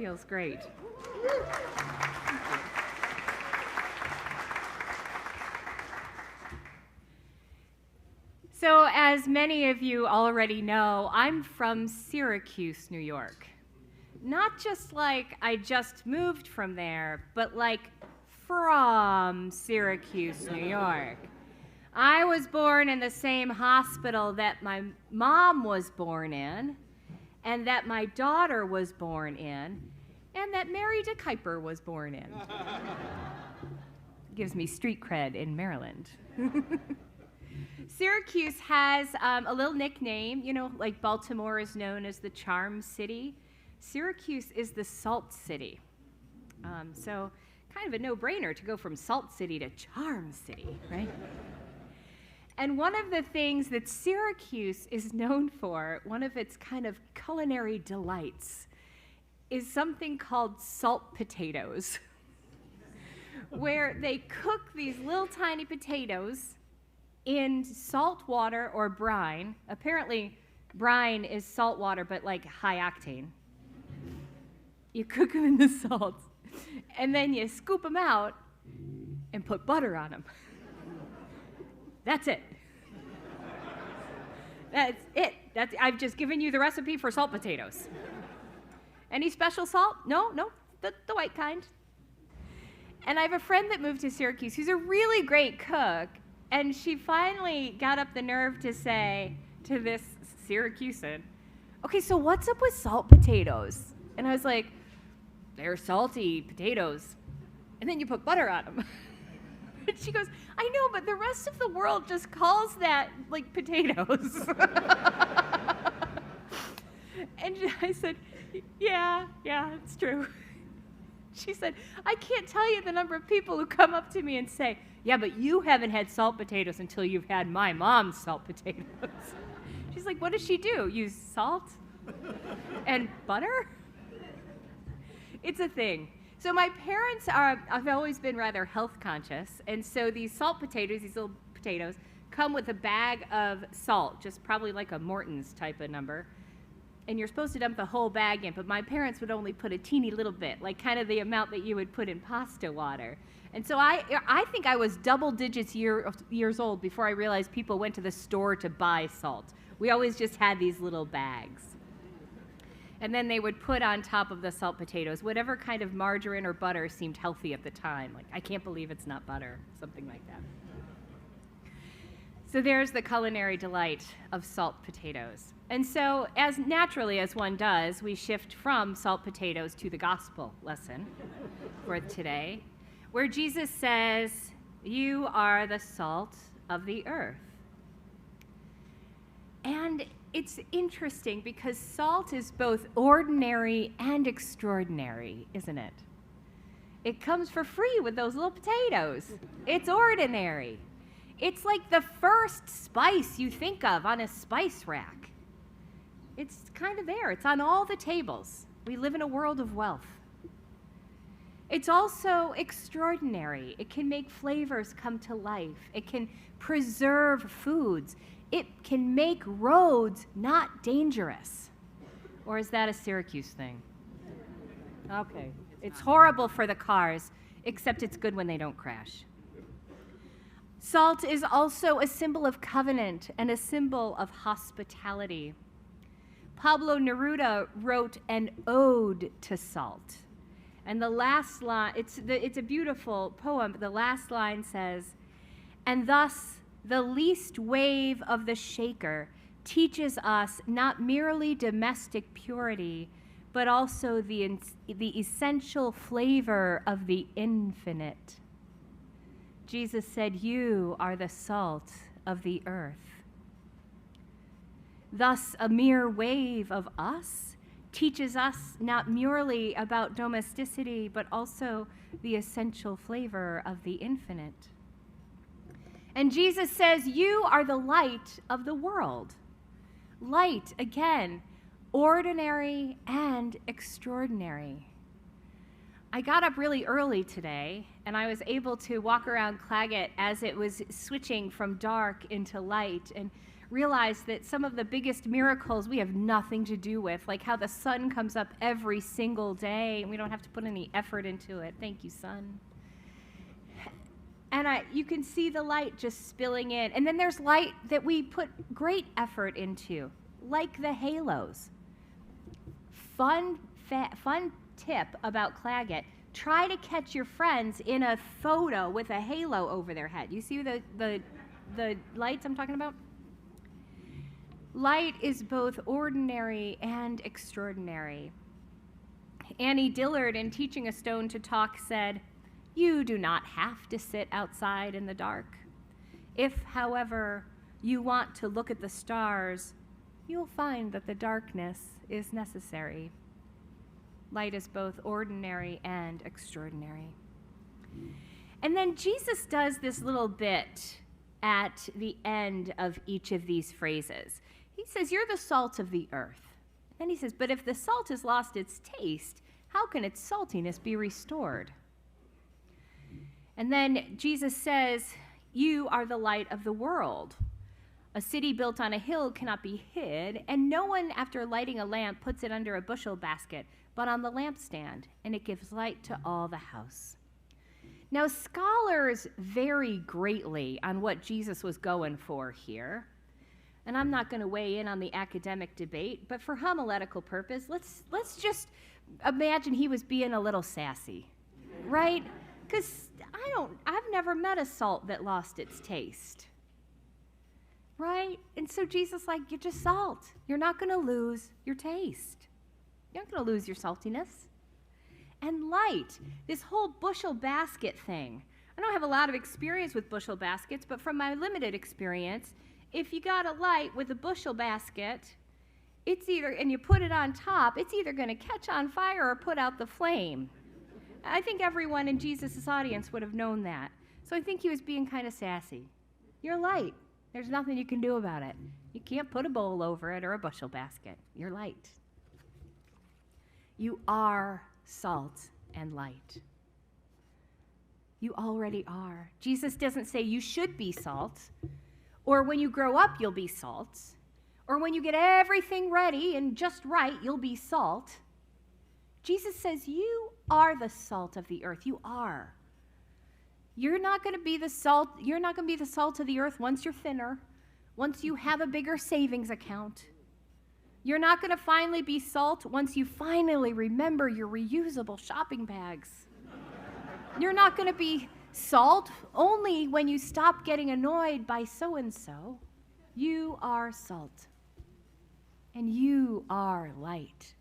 feels great. So, as many of you already know, I'm from Syracuse, New York. Not just like I just moved from there, but like from Syracuse, New York. I was born in the same hospital that my mom was born in, and that my daughter was born in, and that Mary DeKuyper was born in. Gives me street cred in Maryland. Syracuse has a little nickname, you know, like Baltimore is known as the Charm City. Syracuse is the Salt City. So kind of a no-brainer to go from Salt City to Charm City, right? And one of the things that Syracuse is known for, one of its kind of culinary delights, is something called salt potatoes, where they cook these little tiny potatoes in salt water or brine. Apparently, brine is salt water, but like high octane. You cook them in the salt, and then you scoop them out and put butter on them. That's it. That's it. I've just given you the recipe for salt potatoes. Any special salt? No, the white kind. And I have a friend that moved to Syracuse who's a really great cook, and she finally got up the nerve to say to this Syracusan, okay, so what's up with salt potatoes? And I was like, they're salty potatoes, and then you put butter on them. And she goes, I know, but the rest of the world just calls that, like, potatoes. And I said, yeah, it's true. She said, I can't tell you the number of people who come up to me and say, yeah, but you haven't had salt potatoes until you've had my mom's salt potatoes. She's like, what does she do? Use salt and butter? It's a thing. So my parents I've always been rather health conscious, and so these salt potatoes, these little potatoes, come with a bag of salt, just probably like a Morton's type of number, and you're supposed to dump the whole bag in, but my parents would only put a teeny little bit, like kind of the amount that you would put in pasta water. And so I think I was double digits years old before I realized people went to the store to buy salt. We always just had these little bags. And then they would put on top of the salt potatoes whatever kind of margarine or butter seemed healthy at the time. Like, I can't believe it's not butter, something like that. So there's the culinary delight of salt potatoes. And so, as naturally as one does, we shift from salt potatoes to the gospel lesson for today, where Jesus says, you are the salt of the earth. And it's interesting because salt is both ordinary and extraordinary, isn't it? It comes for free with those little potatoes. It's ordinary. It's like the first spice you think of on a spice rack. It's kind of there. It's on all the tables. We live in a world of wealth. It's also extraordinary. It can make flavors come to life. It can preserve foods. It can make roads not dangerous. Or is that a Syracuse thing? Okay. It's horrible for the cars, except it's good when they don't crash. Salt is also a symbol of covenant and a symbol of hospitality. Pablo Neruda wrote an ode to salt. And the last line, it's a beautiful poem, but the last line says, and thus the least wave of the shaker teaches us not merely domestic purity, but also the essential flavor of the infinite. Jesus said, you are the salt of the earth. Thus, a mere wave of us teaches us not merely about domesticity, but also the essential flavor of the infinite. And Jesus says, you are the light of the world. Light, again, ordinary and extraordinary. I got up really early today, and I was able to walk around Claggett as it was switching from dark into light and realize that some of the biggest miracles we have nothing to do with, like how the sun comes up every single day and we don't have to put any effort into it. Thank you, sun. And you can see the light just spilling in. And then there's light that we put great effort into, like the halos. Fun tip about Claggett. Try to catch your friends in a photo with a halo over their head. You see the lights I'm talking about? Light is both ordinary and extraordinary. Annie Dillard, in Teaching a Stone to Talk, said, "You do not have to sit outside in the dark. If, however, you want to look at the stars, you'll find that the darkness is necessary." Light is both ordinary and extraordinary. And then Jesus does this little bit at the end of each of these phrases. He says, "You're the salt of the earth." And he says, "But if the salt has lost its taste, how can its saltiness be restored?" And then Jesus says, "You are the light of the world. A city built on a hill cannot be hid, and no one, after lighting a lamp, puts it under a bushel basket, but on the lampstand, and it gives light to all the house." Now, scholars vary greatly on what Jesus was going for here. And I'm not going to weigh in on the academic debate, but for homiletical purpose, let's just imagine he was being a little sassy, right? Because I've never met a salt that lost its taste, right? And so Jesus, like, you're just salt. You're not going to lose your taste. You're not going to lose your saltiness. And light, this whole bushel basket thing. I don't have a lot of experience with bushel baskets, but from my limited experience, if you got a light with a bushel basket, it's either, and you put it on top, it's either going to catch on fire or put out the flame. I think everyone in Jesus' audience would have known that. So I think he was being kind of sassy. You're light. There's nothing you can do about it. You can't put a bowl over it or a bushel basket. You're light. You are salt and light. You already are. Jesus doesn't say you should be salt, or when you grow up you'll be salt, or when you get everything ready and just right you'll be salt. Jesus says you are the salt of the earth. You are. You're not going to be the salt. You're not going to be the salt of the earth once you're thinner, once you have a bigger savings account. You're not going to finally be salt once you finally remember your reusable shopping bags. You're not going to be salt only when you stop getting annoyed by so-and-so. You are salt. And you are light.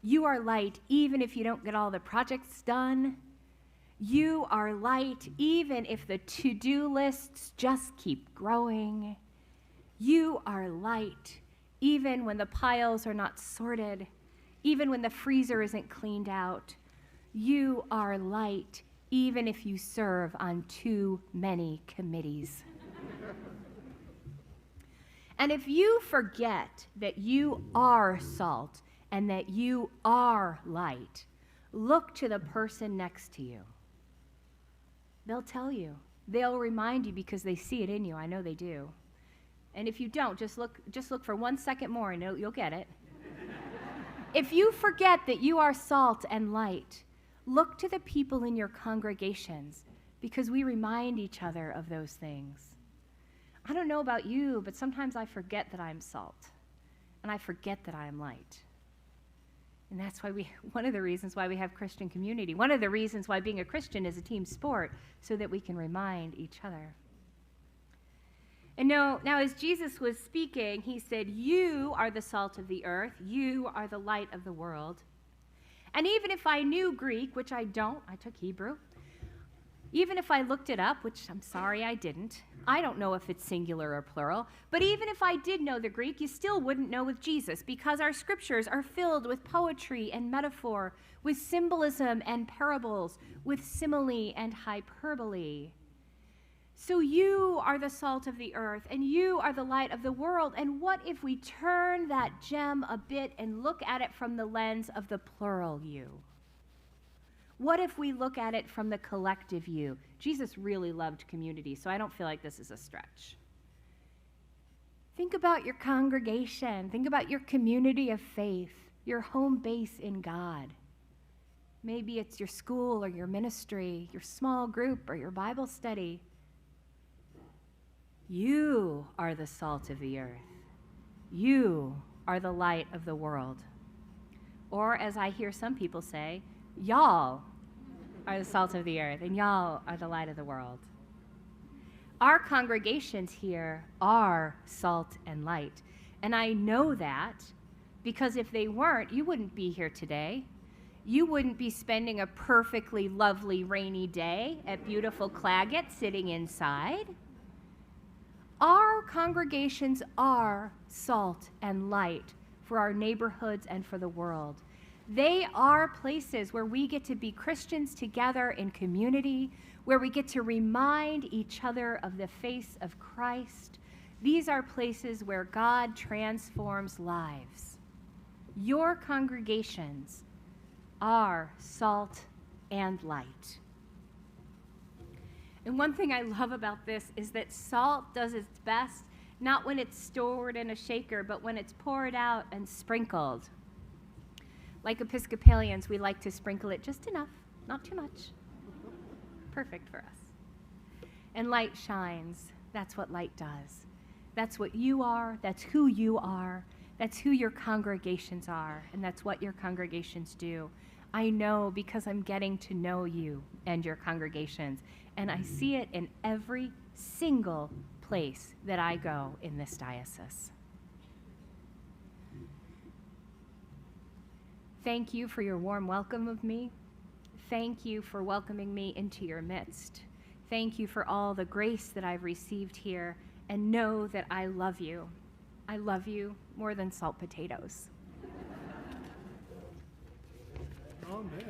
You are light even if you don't get all the projects done. You are light even if the to-do lists just keep growing. You are light even when the piles are not sorted, even when the freezer isn't cleaned out. You are light even if you serve on too many committees. And if you forget that you are salt and that you are light, look to the person next to you. They'll tell you. They'll remind you because they see it in you. I know they do. And if you don't, just look for 1 second more and you'll get it. If you forget that you are salt and light, look to the people in your congregations because we remind each other of those things. I don't know about you, but sometimes I forget that I'm salt and I forget that I am light. And that's why one of the reasons why we have Christian community, one of the reasons why being a Christian is a team sport, so that we can remind each other. And now as Jesus was speaking, he said, you are the salt of the earth, you are the light of the world. And even if I knew Greek, which I don't, I took Hebrew, even if I looked it up, which I'm sorry I didn't, I don't know if it's singular or plural, but even if I did know the Greek, you still wouldn't know with Jesus because our scriptures are filled with poetry and metaphor, with symbolism and parables, with simile and hyperbole. So you are the salt of the earth, and you are the light of the world. And what if we turn that gem a bit and look at it from the lens of the plural you? What if we look at it from the collective you? Jesus really loved community, so I don't feel like this is a stretch. Think about your congregation. Think about your community of faith, your home base in God. Maybe it's your school or your ministry, your small group or your Bible study. You are the salt of the earth. You are the light of the world. Or as I hear some people say, y'all are the salt of the earth and y'all are the light of the world. Our congregations here are salt and light. And I know that because if they weren't, you wouldn't be here today. You wouldn't be spending a perfectly lovely rainy day at beautiful Claggett sitting inside. Our congregations are salt and light for our neighborhoods and for the world. They are places where we get to be Christians together in community, where we get to remind each other of the face of Christ. These are places where God transforms lives. Your congregations are salt and light. And one thing I love about this is that salt does its best not when it's stored in a shaker, but when it's poured out and sprinkled. Like Episcopalians, we like to sprinkle it just enough, not too much. Perfect for us. And light shines. That's what light does. That's what you are. That's who you are. That's who your congregations are. And that's what your congregations do. I know because I'm getting to know you and your congregations. And I see it in every single place that I go in this diocese. Thank you for your warm welcome of me. Thank you for welcoming me into your midst. Thank you for all the grace that I've received here, and know that I love you. I love you more than salt potatoes.